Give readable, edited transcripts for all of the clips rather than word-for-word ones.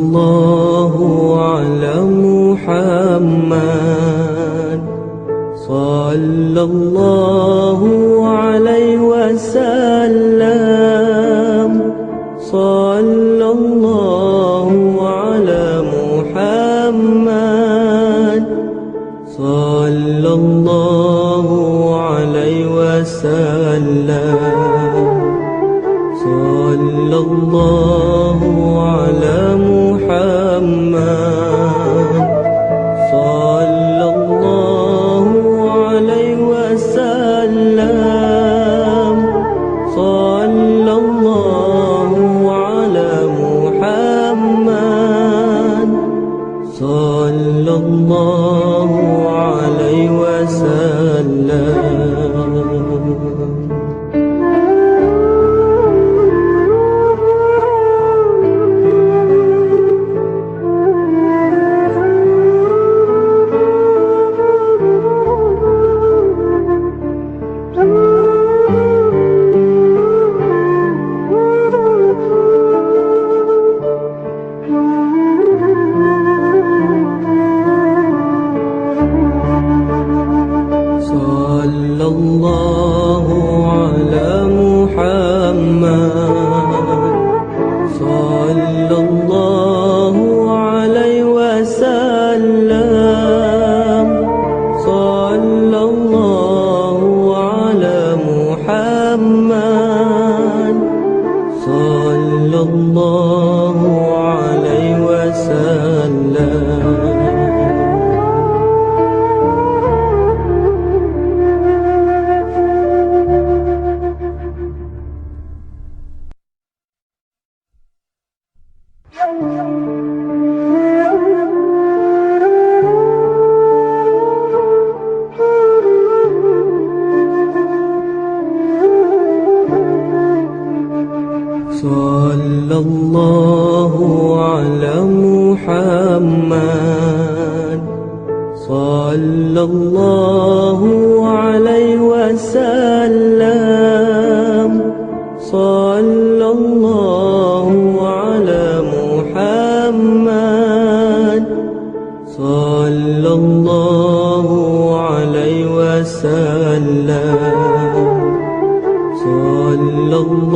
Sallallahu ala Muhammad, sallallahu alaihi wasallam, sallallahu ala Muhammad, sallallahu alaihi wasallam, sallallahu ala Muhammad, sallallahu alaihi wasallam, sallallahu ala Muhammad, sallallahu alaihi wasallam. Sallallahu ala Muhammad, sallallahu alaihi wasallam, sallallahu ala Muhammad, sallallahu alaihi wasallam. Sallallahu ala Muhammad, sallallahu alaihi wasallam, sallallahu ala Muhammad, sallallahu alaihi wasallam, sallallahu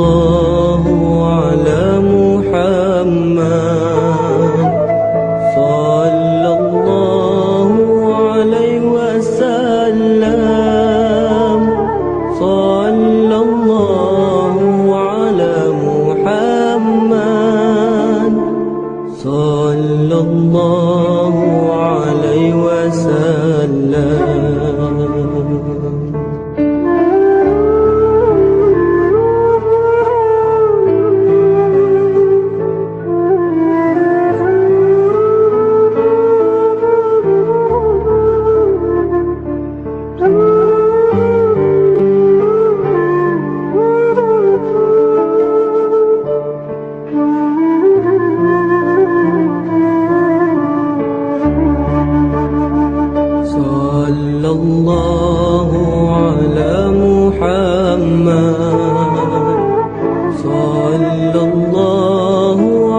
ala Muhammad, sallallahu alaihi wasallam, sallallahu ala Muhammad, sallallahu alaihi wasallam. Sallallahu ala Muhammad, sallallahu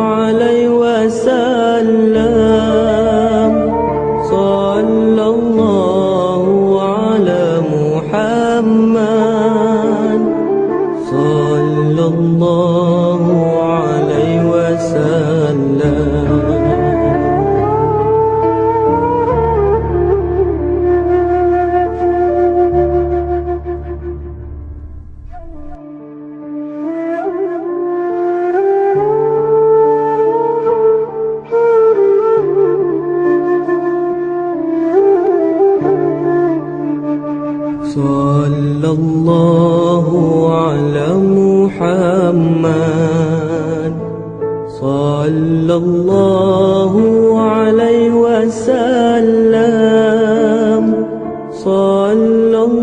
alaihi wasallam, sallallahu ala Muhammad, sallallahu alaihi wasallam. Sallallahu ala Muhammad, sallallahu alaihi wasallam, sallallahu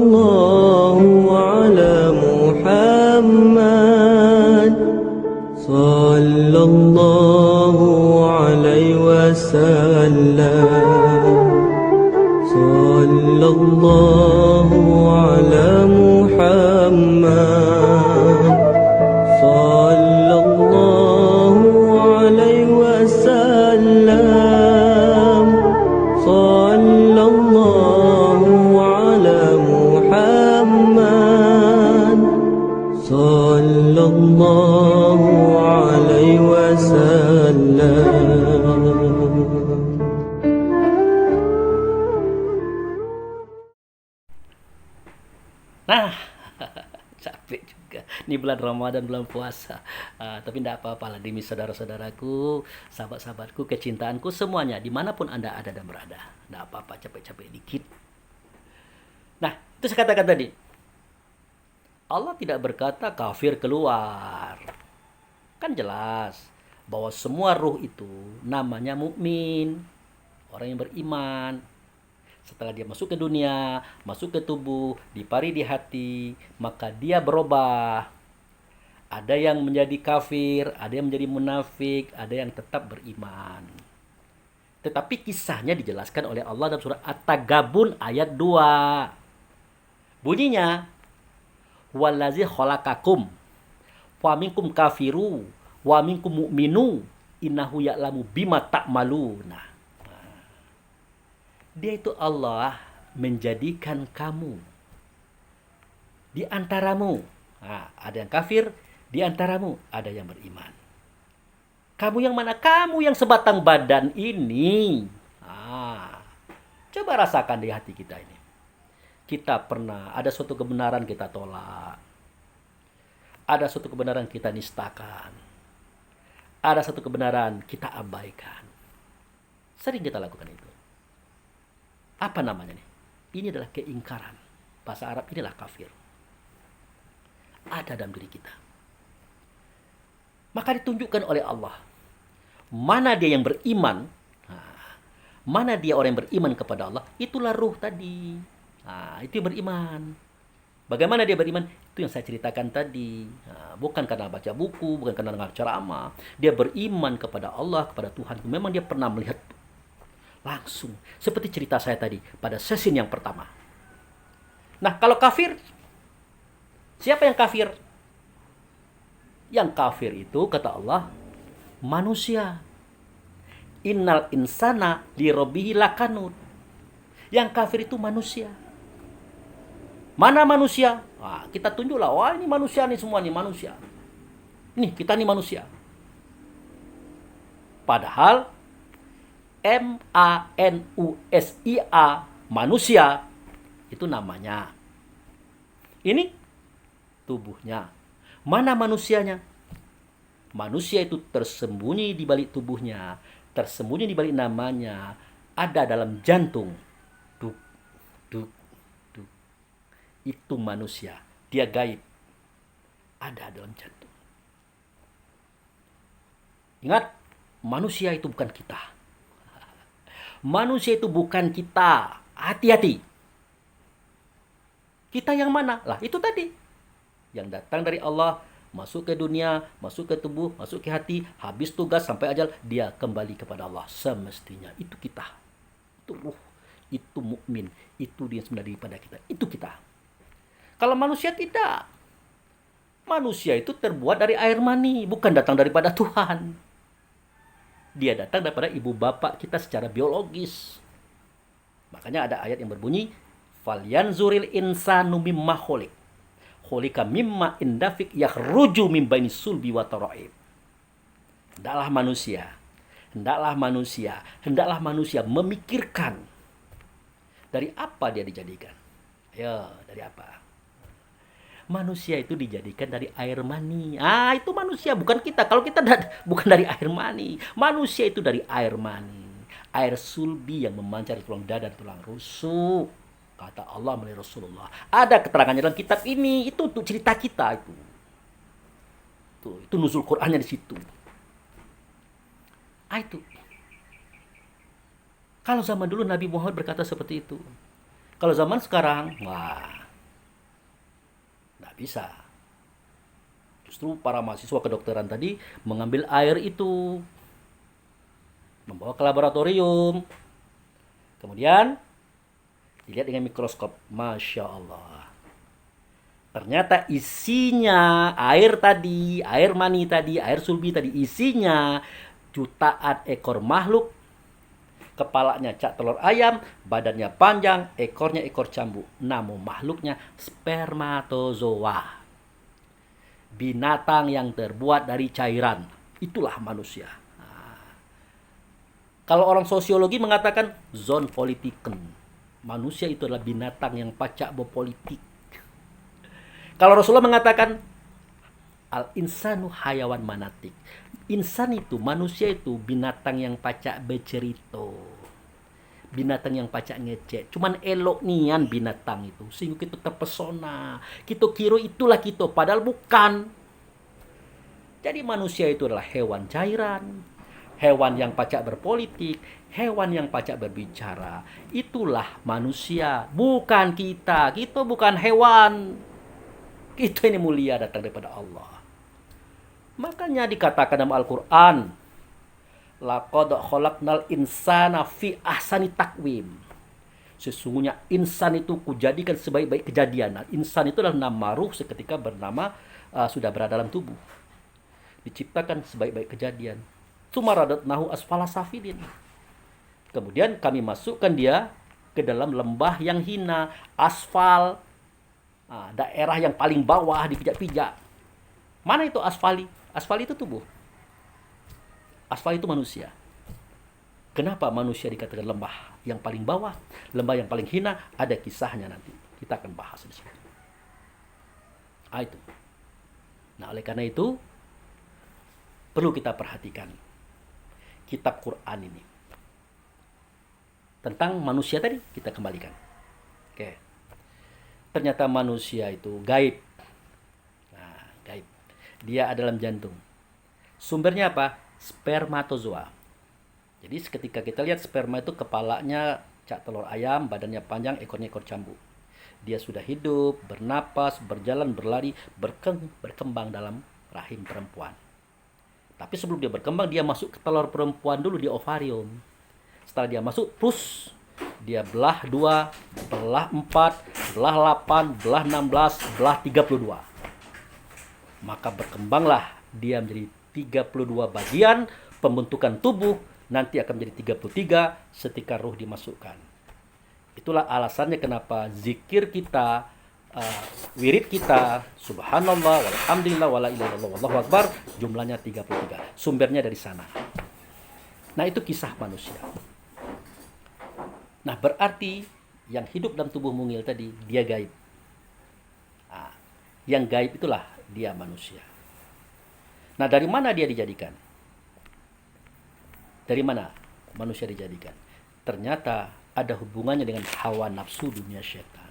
ala Muhammad, sallallahu alaihi wasallam. وسلم صلى الله على محمد صلى الله عليه وسلم صلى الله على محمد صلى الله عليه وسلم. Nah, capek juga. Ini bulan Ramadan, bulan puasa. Tapi tidak apa-apa lah demi saudara-saudaraku, sahabat-sahabatku, kecintaanku semuanya. Dimanapun Anda ada dan berada. Tidak apa-apa, capek-capek dikit. Nah, itu saya katakan tadi. Allah tidak berkata kafir keluar. Kan jelas bahwa semua ruh itu namanya mukmin, orang yang beriman. Setelah dia masuk ke dunia, masuk ke tubuh, dipari di hati, maka dia berubah. Ada yang menjadi kafir, ada yang menjadi munafik, ada yang tetap beriman. Tetapi kisahnya dijelaskan oleh Allah dalam surah At-Tagabun ayat 2. Bunyinya, "Wallazi khalaqakum wa minkum kafiru wa minkum mu'minu innahu ya'lamu bima ta'maluna." Dia itu Allah menjadikan kamu di antaramu. Ada yang kafir, di antaramu ada yang beriman. Kamu yang mana? Kamu yang sebatang badan ini. Coba rasakan di hati kita ini. Kita pernah ada suatu kebenaran kita tolak. Ada suatu kebenaran kita nistakan. Ada satu kebenaran kita abaikan. Sering kita lakukan itu. Apa namanya nih? Ini adalah keingkaran. Bahasa Arab inilah kafir. Ada dalam diri kita. Maka ditunjukkan oleh Allah. Mana dia yang beriman? Mana dia orang yang beriman kepada Allah? Itulah ruh tadi. Itu yang beriman. Bagaimana dia beriman? Itu yang saya ceritakan tadi. Bukan karena baca buku, bukan karena dengar ceramah. Dia beriman kepada Allah, kepada Tuhan. Memang dia pernah melihat langsung. Seperti cerita saya tadi pada sesi yang pertama. Nah, kalau kafir, siapa yang kafir? Yang kafir itu, kata Allah, manusia. Innal insana li rabbihi lakanut. Yang kafir itu manusia. Mana manusia? Kita tunjuklah, wah ini manusia nih semua nih, manusia. Nih, kita nih manusia. Padahal manusia, manusia, itu namanya. Ini tubuhnya. Mana manusianya? Manusia itu tersembunyi di balik tubuhnya, tersembunyi di balik namanya, ada dalam jantung. Duk, duk, duk. Itu manusia. Dia gaib. Ada dalam jantung. Ingat, manusia itu bukan kita. Manusia itu bukan kita. Hati-hati. Kita yang mana? Lah itu tadi. Yang datang dari Allah, masuk ke dunia, masuk ke tubuh, masuk ke hati, habis tugas sampai ajal, dia kembali kepada Allah. Semestinya itu kita. Itu ruh. Itu mukmin. Itu dia sebenarnya daripada kita. Itu kita. Kalau manusia tidak. Manusia itu terbuat dari air mani, bukan datang daripada Tuhan. Dia datang daripada ibu bapak kita secara biologis. Makanya ada ayat yang berbunyi, "Falyanzuril insanu mimma khuliq. Khuliqa mimma indafik yakhruju min baini sulbi wa taraib." Hendaklah manusia memikirkan dari apa dia dijadikan. Ayo, dari apa? Manusia itu dijadikan dari air mani. Itu manusia, bukan kita. Kalau kita bukan dari air mani. Manusia itu dari air mani. Air sulbi yang memancar di tulang dada dan tulang rusuk. Kata Allah melalui Rasulullah. Ada keterangannya dalam kitab ini. Itu untuk cerita kita itu. Itu nuzul Qur'annya di situ. Itu. Kalau zaman dulu Nabi Muhammad berkata seperti itu. Kalau zaman sekarang, nggak bisa. Justru para mahasiswa kedokteran tadi mengambil air itu. membawa ke laboratorium. Kemudian dilihat dengan mikroskop. Masya Allah. Ternyata isinya air tadi, air mani tadi, air sulbi tadi, isinya jutaan ekor makhluk. Kepalanya cak telur ayam, badannya panjang, ekornya ekor cambuk. Namun makhluknya spermatozoa. Binatang yang terbuat dari cairan. Itulah manusia. Kalau orang sosiologi mengatakan zon politiken. Manusia itu adalah binatang yang pacak berpolitik. Kalau Rasulullah mengatakan al-insanu hayawan manatik. Insan itu, manusia itu binatang yang pacak bercerita. Binatang yang pacak ngecek. Cuman elok nian binatang itu. Sehingga kita terpesona. Kita kira itulah kita. Padahal bukan. Jadi manusia itu adalah hewan cairan. Hewan yang pacak berpolitik. Hewan yang pacak berbicara. Itulah manusia. Bukan kita. Kita bukan hewan. Kita ini mulia datang daripada Allah. Makanya dikatakan dalam Al-Quran, laqad khalaqnal insana fi ahsani taqwim. Sesungguhnya insan itu kujadikan sebaik-baik kejadian. Nah, insan itu adalah nama ruh seketika bernama sudah berada dalam tubuh. Diciptakan sebaik-baik kejadian. Tsumaradatnahu asfala safilin. Kemudian kami masukkan dia ke dalam lembah yang hina, asfal, daerah yang paling bawah dipijak-pijak. Mana itu asfali? Asfali itu tubuh. Asfali itu manusia. Kenapa manusia dikatakan lembah yang paling bawah, lembah yang paling hina? Ada kisahnya nanti. Kita akan bahas di sini. Itu. Nah, oleh karena itu perlu kita perhatikan kitab Quran ini. Tentang manusia tadi kita kembalikan. Oke. Ternyata manusia itu gaib. Gaib. Dia ada dalam jantung. Sumbernya apa? Spermatozoa. Jadi ketika kita lihat sperma itu kepalanya cak telur ayam, badannya panjang, ekornya ekor cambuk. Dia sudah hidup, bernapas, berjalan, berlari, berkembang dalam rahim perempuan. Tapi sebelum dia berkembang, dia masuk ke telur perempuan dulu di ovarium. Setelah dia masuk, plus dia belah 2, belah 4, belah 8, belah 16, belah 32. Maka berkembanglah dia menjadi 32 bagian pembentukan tubuh, nanti akan menjadi 33 ketika ruh dimasukkan. Itulah alasannya kenapa zikir kita, wirid kita, subhanallah, walhamdulillah, wala ilaha illallah, wallahu akbar, jumlahnya 33. Sumbernya dari sana. Nah, itu kisah manusia. Nah, berarti yang hidup dalam tubuh mungil tadi, dia gaib. Yang gaib itulah dia manusia. Nah, dari mana dia dijadikan? Dari mana manusia dijadikan? Ternyata ada hubungannya dengan hawa nafsu dunia syaitan.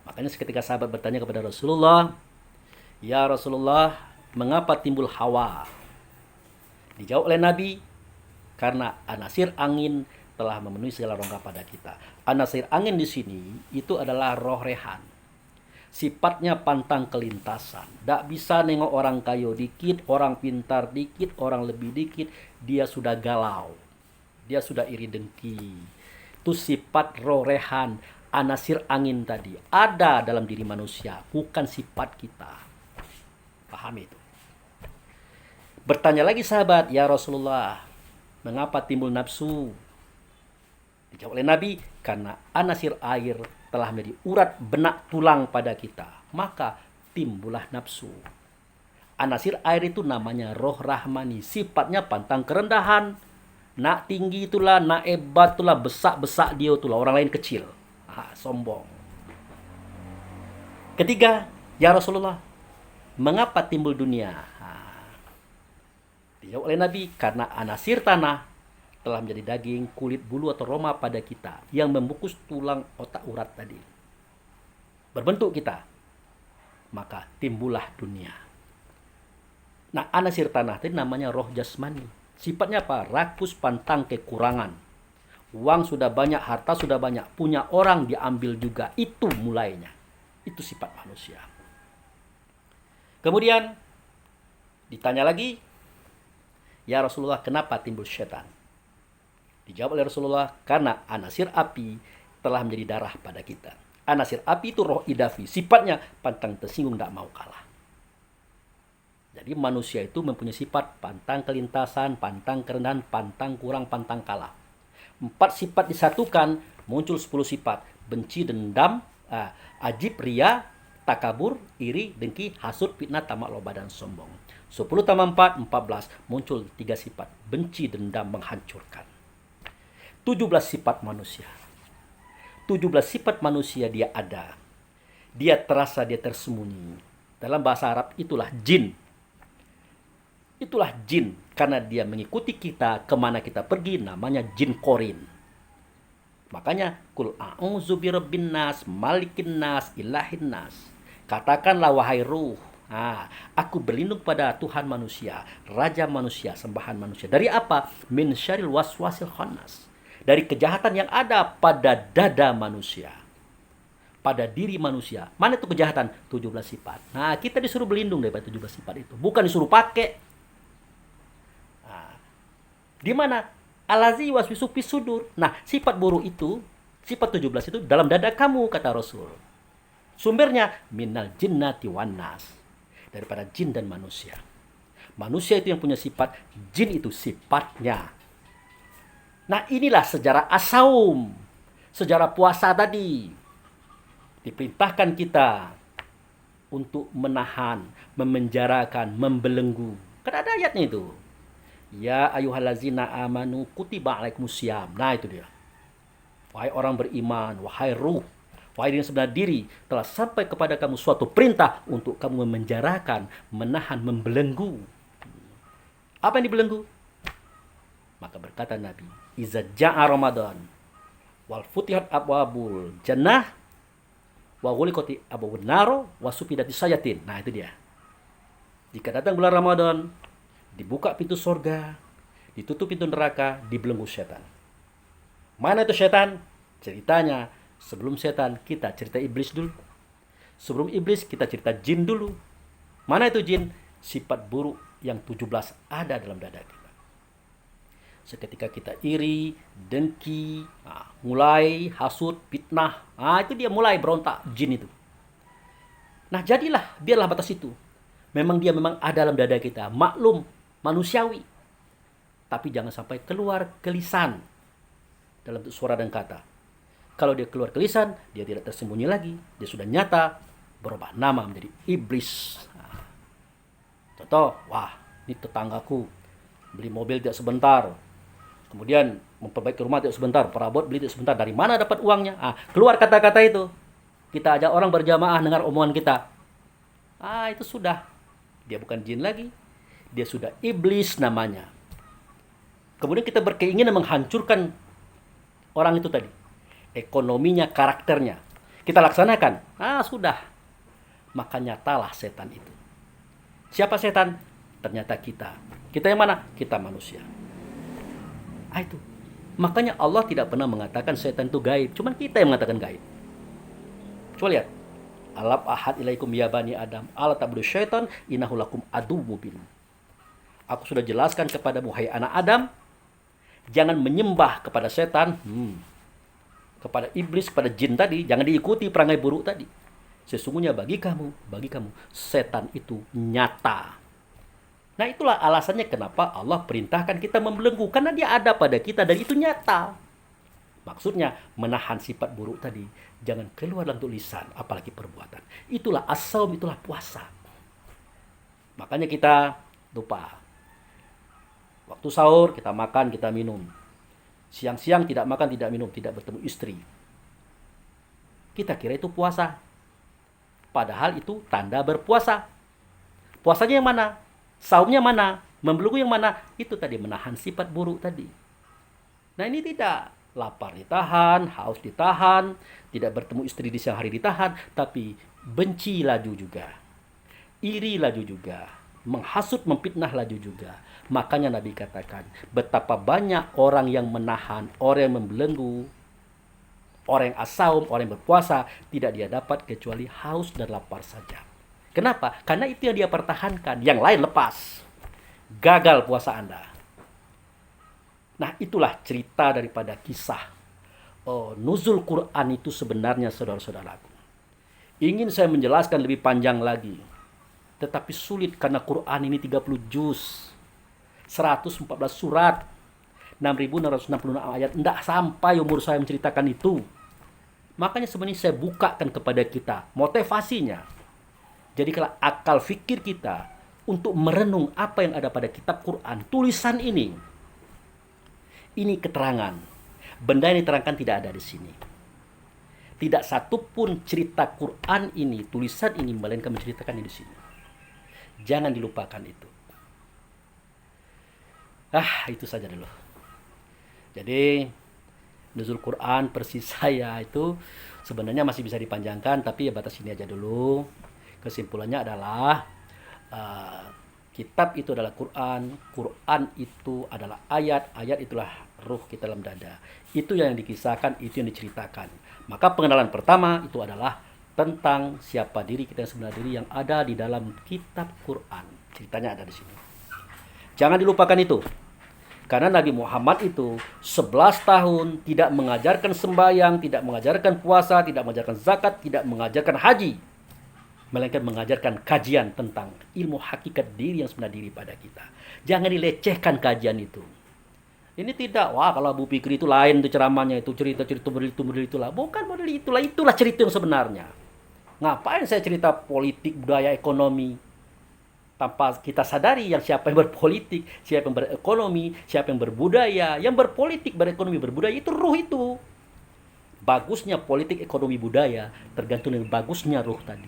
Makanya ketika sahabat bertanya kepada Rasulullah, "Ya Rasulullah, mengapa timbul hawa?" Dijawab oleh Nabi, karena anasir angin telah memenuhi segala rongga pada kita. Anasir angin di sini itu adalah roh rehan. Sifatnya pantang kelintasan. Tak bisa nengok orang kaya dikit, orang pintar dikit, orang lebih dikit. Dia sudah galau. Dia sudah iri dengki. Itu sifat roh rehan, anasir angin tadi. Ada dalam diri manusia, bukan sifat kita. Pahami itu. Bertanya lagi sahabat, "Ya Rasulullah, mengapa timbul nafsu?" Dijawab oleh Nabi, karena anasir air telah menjadi urat benak tulang pada kita, maka timbullah nafsu. Anasir air itu namanya roh rahmani, sifatnya pantang kerendahan. Nak tinggi itulah, nak hebat itulah, besak-besak dia itulah, orang lain kecil. Sombong. Ketiga, "Ya Rasulullah, mengapa timbul dunia?" Dijawab oleh Nabi, karena anasir tanah telah menjadi daging, kulit, bulu atau roma pada kita yang membungkus tulang otak urat tadi. Berbentuk kita. Maka timbullah dunia. Nah, anasir tanah tadi namanya roh jasmani. Sifatnya apa? Rakus, pantang, kekurangan. Uang sudah banyak, harta sudah banyak, punya orang diambil juga. Itu mulainya. Itu sifat manusia. Kemudian ditanya lagi, Ya Rasulullah, kenapa timbul syaitan? Dijawab oleh Rasulullah, karena anasir api telah menjadi darah pada kita. Anasir api itu roh idafi, sifatnya pantang tersinggung, tidak mau kalah. Jadi manusia itu mempunyai sifat pantang kelintasan, pantang kerendahan, pantang kurang, pantang kalah. 4 sifat disatukan, muncul 10 sifat. Benci, dendam, ajib, ria, takabur, iri, dengki, hasud, fitnah, tamak, loba, dan sombong. 10 tambah 4, 14. Muncul 3 sifat. Benci, dendam, menghancurkan. 17 sifat manusia. 17 sifat manusia dia ada. Dia terasa, dia tersembunyi. Dalam bahasa Arab itulah jin. Itulah jin. Karena dia mengikuti kita kemana kita pergi, namanya jin korin. Makanya, kul a'udzu birabbin nas, malikin nas, ilahin nas. Katakanlah wahai ruh, aku berlindung pada Tuhan manusia, Raja manusia, sembahan manusia. Dari apa? Min syarril waswasil khannas. Dari kejahatan yang ada pada dada manusia. Pada diri manusia. Mana itu kejahatan? 17 sifat. Nah, kita disuruh berlindung daripada 17 sifat itu. Bukan disuruh pakai. Di mana? Alazi waswisu fis sudur. Nah, sifat buruk itu, sifat 17 itu dalam dada kamu, kata Rasul. Sumbernya minal jinnati wan nas. Daripada jin dan manusia. Manusia itu yang punya sifat, jin itu sifatnya. Nah, inilah sejarah as-saum. Sejarah puasa tadi. Diperintahkan kita untuk menahan, memenjarakan, membelenggu. Kan ada ayatnya itu. Ya ayyuhallazina amanu kutiba alaikumusiyam. Nah, itu dia. Wahai orang beriman, wahai ruh, wahai diri sebenar diri, telah sampai kepada kamu suatu perintah untuk kamu memenjarakan, menahan, membelenggu. Apa yang dibelenggu? Maka berkata Nabi, iza ja'a Ramadan wal futihat abwabul jannah wa ghuliqati abwabun nar wa sufidati sayatin. Nah, itu dia. Jika datang bulan Ramadan, dibuka pintu surga, ditutup pintu neraka, dibelenggu setan. Mana itu setan? Ceritanya, sebelum setan kita cerita iblis dulu. Sebelum iblis kita cerita jin dulu. Mana itu jin? Sifat buruk yang 17 ada dalam dada kita. Seketika kita iri, dengki, mulai hasud, fitnah, itu dia mulai berontak, jin itu. Nah, jadilah, biarlah batas itu. Memang dia memang ada dalam dada kita, maklum, manusiawi. Tapi jangan sampai keluar ke lisan dalam suara dan kata. Kalau dia keluar ke lisan, dia tidak tersembunyi lagi, dia sudah nyata, berubah nama menjadi iblis. Contoh, ini tetanggaku beli mobil tidak sebentar, kemudian memperbaiki rumah tidak sebentar, perabot beli tidak sebentar. Dari mana dapat uangnya? Keluar kata-kata itu. Kita ajak orang berjamaah dengar omongan kita. Itu sudah. Dia bukan jin lagi. Dia sudah iblis namanya. Kemudian kita berkeinginan menghancurkan orang itu tadi. Ekonominya, karakternya. Kita laksanakan. Sudah. Maka nyatalah setan itu. Siapa setan? Ternyata kita. Kita yang mana? Kita manusia. Itu. Makanya Allah tidak pernah mengatakan setan itu gaib. Cuman kita yang mengatakan gaib. Coba lihat. Alam ahad ilaikum ya bani Adam. Ala ta'budu syaitan innahu lakum adu mubin. Aku sudah jelaskan kepada hai anak Adam. Jangan menyembah kepada setan. Kepada iblis, kepada jin tadi. Jangan diikuti perangai buruk tadi. Sesungguhnya bagi kamu, setan itu nyata. Nah, itulah alasannya kenapa Allah perintahkan kita membelenggu. Karena dia ada pada kita dan itu nyata. Maksudnya menahan sifat buruk tadi. Jangan keluar dalam tulisan, apalagi perbuatan. Itulah as-saum, itulah puasa. Makanya kita lupa. Waktu sahur kita makan, kita minum. Siang-siang tidak makan, tidak minum, tidak bertemu istri. Kita kira itu puasa. Padahal itu tanda berpuasa. Puasanya yang mana? Saumnya mana? Membelenggu yang mana? Itu tadi menahan sifat buruk tadi. Nah, ini tidak. Lapar ditahan, haus ditahan, tidak bertemu istri di siang hari ditahan, tapi benci laju juga. Iri laju juga. Menghasut, memfitnah laju juga. Makanya Nabi katakan, betapa banyak orang yang menahan, orang yang membelenggu, orang yang as-saum, orang yang berpuasa, tidak dia dapat kecuali haus dan lapar saja. Kenapa? Karena itu yang dia pertahankan. Yang lain lepas. Gagal puasa Anda. Nah, itulah cerita daripada kisah nuzul Quran itu sebenarnya, saudara-saudaraku. Ingin saya menjelaskan lebih panjang lagi, tetapi sulit karena Quran ini 30 juz, 114 surat, 6.666 ayat. Tidak sampai umur saya menceritakan itu. Makanya sebenarnya saya bukakan kepada kita motivasinya. Jadi kalau akal fikir kita untuk merenung apa yang ada pada kitab Quran, tulisan ini keterangan. Benda yang diterangkan tidak ada di sini. Tidak satupun cerita Quran ini, tulisan ini, melainkan menceritakan di sini. Jangan dilupakan itu. Itu saja dulu. Jadi, nuzul Quran persis saya itu sebenarnya masih bisa dipanjangkan, tapi ya batas ini aja dulu. Kesimpulannya adalah kitab itu adalah Quran, Quran itu adalah ayat, ayat itulah ruh kita dalam dada. Itu yang dikisahkan, itu yang diceritakan. Maka pengenalan pertama itu adalah tentang siapa diri kita yang sebenarnya, diri yang ada di dalam kitab Quran. Ceritanya ada di sini. Jangan dilupakan itu. Karena Nabi Muhammad itu 11 tahun tidak mengajarkan sembahyang, tidak mengajarkan puasa, tidak mengajarkan zakat, tidak mengajarkan haji, melainkan mengajarkan kajian tentang ilmu hakikat diri yang sebenarnya diri pada kita. Jangan dilecehkan kajian itu. Ini tidak, kalau Abu Fikri itu lain tuh ceramahnya, itu cerita-cerita model itulah. Bukan model itulah cerita yang sebenarnya. Ngapain saya cerita politik, budaya, ekonomi? Tanpa kita sadari siapa yang berpolitik, siapa yang berekonomi, siapa yang berbudaya. Yang berpolitik, berekonomi, berbudaya itu ruh itu. Bagusnya politik, ekonomi, budaya tergantung dengan bagusnya ruh tadi.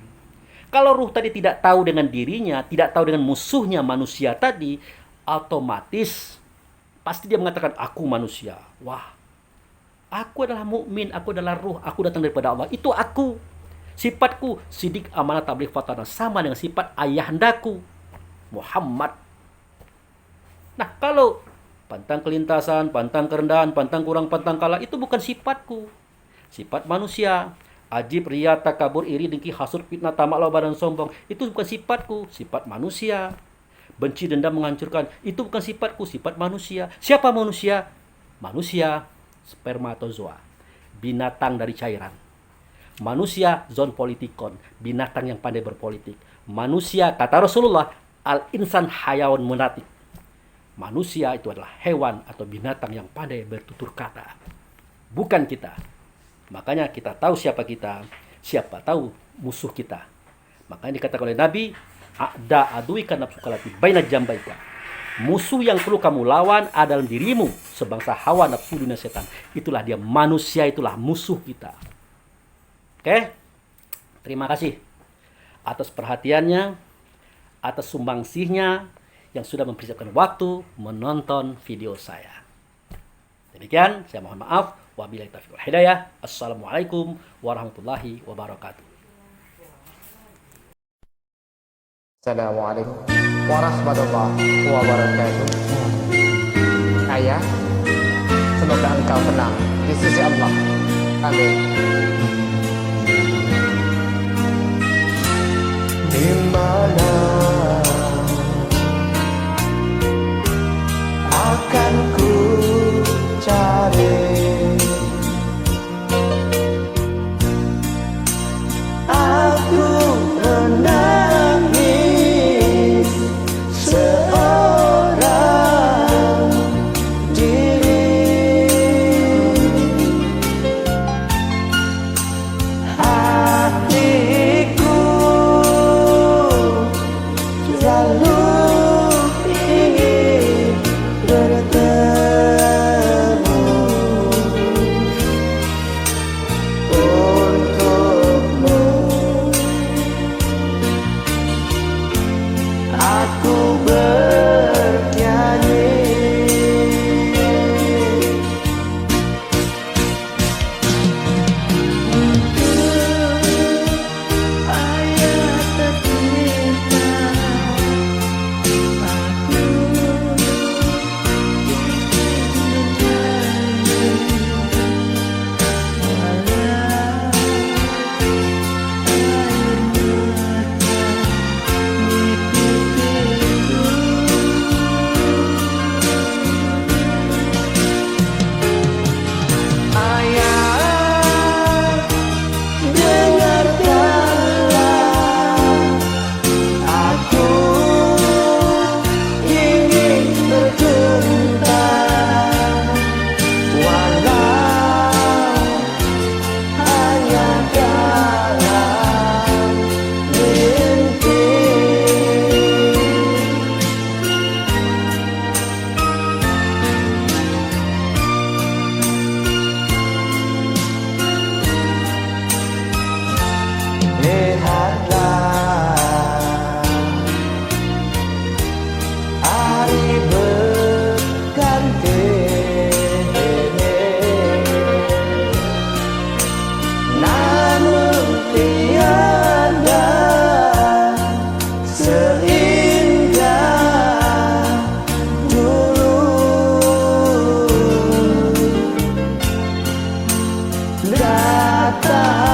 Kalau ruh tadi tidak tahu dengan dirinya, tidak tahu dengan musuhnya manusia tadi, otomatis pasti dia mengatakan aku manusia. Aku adalah mukmin, aku adalah ruh, aku datang daripada Allah. Itu aku. Sifatku sidik, amanah, tabligh, fatana, sama dengan sifat ayahandaku Muhammad. Nah, kalau pantang kelintasan, pantang kerendahan, pantang kurang, pantang kalah, itu bukan sifatku. Sifat manusia. Ajib, riya, takabur, iri, dengki, hasud, fitnah, tamak, loba, dan sombong. Itu bukan sifatku, sifat manusia. Benci, dendam, menghancurkan. Itu bukan sifatku, sifat manusia. Siapa manusia? Manusia, spermatozoa. Binatang dari cairan. Manusia, zon politikon. Binatang yang pandai berpolitik. Manusia, kata Rasulullah, al-insan hayawan munatik. Manusia itu adalah hewan atau binatang yang pandai bertutur kata. Bukan kita. Makanya kita tahu siapa kita, siapa tahu musuh kita. Makanya dikatakan oleh Nabi, a'da aduika nafsuka lati baina jambaika. Musuh yang perlu kamu lawan adalah dirimu, sebangsa hawa nafsu dunia setan. Itulah dia, manusia itulah musuh kita. Oke? Terima kasih atas perhatiannya, atas sumbangsihnya yang sudah mempersiapkan waktu menonton video saya. Demikian, saya mohon maaf. Wabillahi taufiq wal hidayah. Assalamualaikum warahmatullahi wabarakatuh. Assalamualaikum warahmatullahi wabarakatuh. Ayah, semoga engkau tenang di sisi Allah. Amin. Di mana akan ku cari kata